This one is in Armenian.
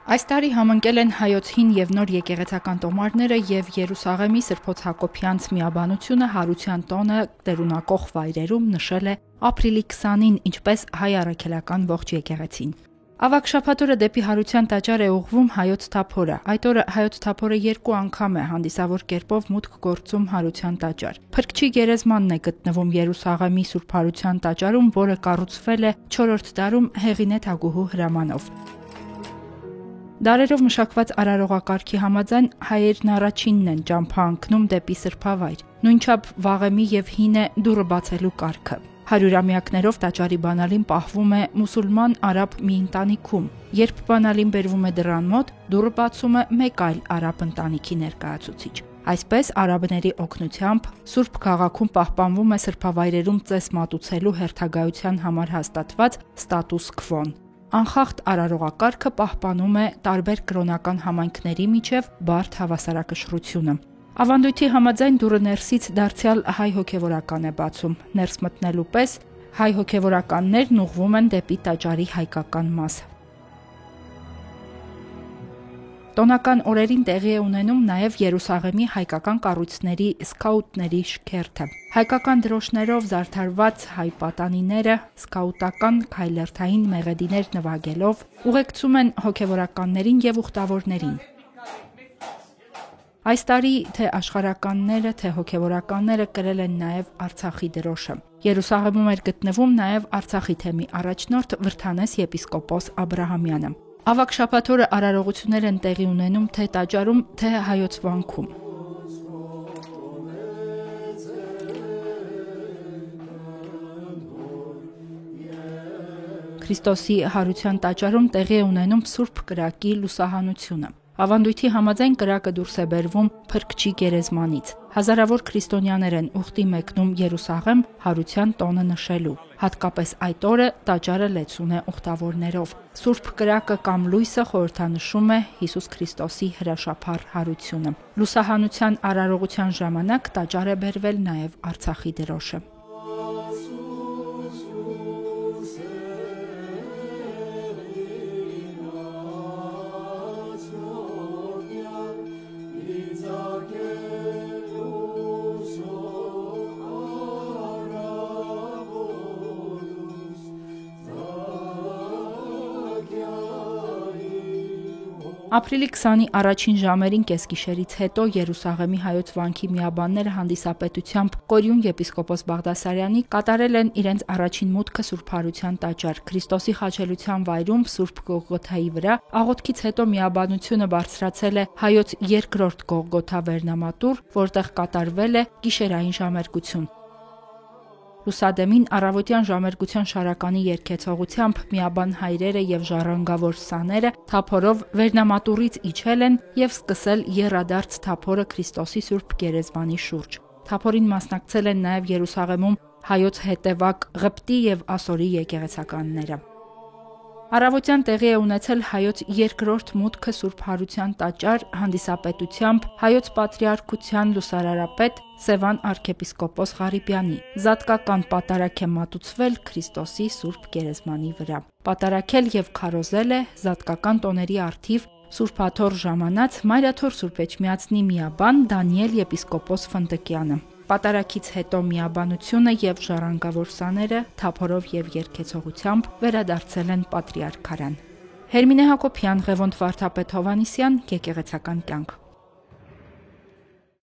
Այս տարի համընկել են հայոց հին և նոր եկեղեցական տոմարները և Երուսաղեմի Սրբոց Հակոբյանց միաբանությունը Հարության տոնը տերունակող վայրերում նշել է ապրիլի 20-ին, ինչպես հայ առաքելական ողջ եկեղեցին։ Ավագ շաբաթ օրը դեպի Հարության տաճար է ուղղվում Հայոց Թափորը։ Այդ օրը Հայոց Թափորը 2 անգամ է հանդիսավոր կերպով մուտք գործում Հարության տաճար։ Փրկչի գերեզմանն է գտնվում Երուսաղեմի Սուրբ Հարության տաճարում, որը կառուցվել է 4-րդ դարում Հեղինե Թագուհու հրամանով։ Դարերով մշակված արարողակարգի համաձայն հայերն առաջինն են ճամփա ընկնում դեպի սրբավայր։ Նույնչափ վաղեմի և հին է դուռը բացելու կարգը։ Հարյուրամյակներով տաճարի բանալին պահվում է մուսուլման-արաբ մի ընտանիքում։ Երբ բանալին բերվում է դռան մոտ, դուռը բացում է մեկ այլ արաբ ընտանիքի ներկայացուցիչ։ Այսպես արաբների օգնությամբ Սուրբ քաղաքում պահպանվում է սրբավայրերում ծես մատուցելու հերթագայության համար հաստատված ստատուս քվոն։ Անխախտ արարողակարգը պահպանում է տարբեր կրոնական համայնքների միջև բարդ հավասարակշռությունը։ Ավանդույթի համաձայն դուռը ներսից դարձյալ հայ հոգևորական է բացում։ Ներս մտնելու պես հայ հոգևորականներն ուղղվում են դեպի տաճարի հայկական մաս։ Տոնական օրերին տեղի է ունենում նաև Երուսաղեմի հայկական կառույցների սկաուտների շքերթը։ Հայկական դրոշներով զարդարված հայ պատանիները սկաուտական քայլերթային մեղեդիներ նվագելով ուղեկցում են հոգևորականներին և ուխտավորներին։ Այս տարի թե աշխարհականները, թե հոգևորականները կրել են նաև Արցախի դրոշը։ Երուսաղեմում էր գտնվում նաև Արցախի թեմի առաջնորդ Վրդանես եպիսկոպոս Աբրահամյանը։ Ավագ շաբաթ օրը արարողություններ են տեղի ունենում թե տաճարում, թե հայոց վանքում։ Քրիստոսի Հարության տաճարում տեղի է ունենում Սուրբ կրակի լուսահանությունը։ Ավանդույթի համաձայն կրակը դուրս է բերվում Փրկչի գերեզմանից։ Հազարավոր քրիստոնյաներ են ուխտի մեկնում Երուսաղեմ Հարության տոնը նշելու։ Հատկապես այդ օրը տաճարը լեցուն է ուխտավորներով։ Սուրբ կրակը կամ լույսը խորհրդանշում է Հիսուս Քրիստոսի հրաշափառ հարությունը։ Լուսահանության արարողության ժամանակ տաճար է բերվել նաև Արցախի դրոշը։ Ապրիլի 20-ի առաջին ժամերին կեսգիշերից հետո Երուսաղեմի հայոց վանքի միաբանները հանդիսապետությամբ Կորյուն եպիսկոպոս Բաղդասարյանի կատարել են իրենց առաջին մուտքը Սուրբ Հարության տաճար։ Քրիստոսի խաչելության վայրում Սուրբ Գողգոթայի վրա աղոթքից հետո միաբանությունը բարձրացել է հայոց երկրորդ Գողգոթա վերնամատուռ, որտեղ կատարվել է գիշերային ժամերգություն։ Լուսադեմին առավոտյան ժամերգության շարականի երգեցողությամբ միաբան հայրերը և ժառանգավոր սաները թափորով վերնամատուռից իջել են և սկսել եռադարձ թափորը Քրիստոսի Սուրբ գերեզմանի շուրջ։ Թափորին մասնակցել են նաև Երուսաղեմում հայոց հետևակ Ղպտի և Ասորի եկեղեցականները։ Առավոտյան տեղի է ունեցել հայոց երկրորդ մուտքը Սուրբ Հարության տաճար հանդիսապետությամբ հայոց պատրիարքության լուսարարապետ Սևան arczepiskopos Ղարիբյանի։ Զատկական պատարագ է մատուցվել Քրիստոսի Սուրբ գերեզմանի վրա։ Պատարագել և քարոզել է զատկական տոների առթիվ Սուրբ Աթոռ ժամանած Մայրաթոր Սուրբ Էջմիածնի միաբան Դանիել եպիսկոպոս Ֆնդկյանը։ Պատարագից հետո միաբանությունը և ժառանգավոր սաները թափորով և երգեցողությամբ վերադարձել են Պատրիարքարան։ Հերմինե Հակոբյան, Ղևոնդ Վարդապետ Հովհաննիսյան, Եկեղեցական կյանք։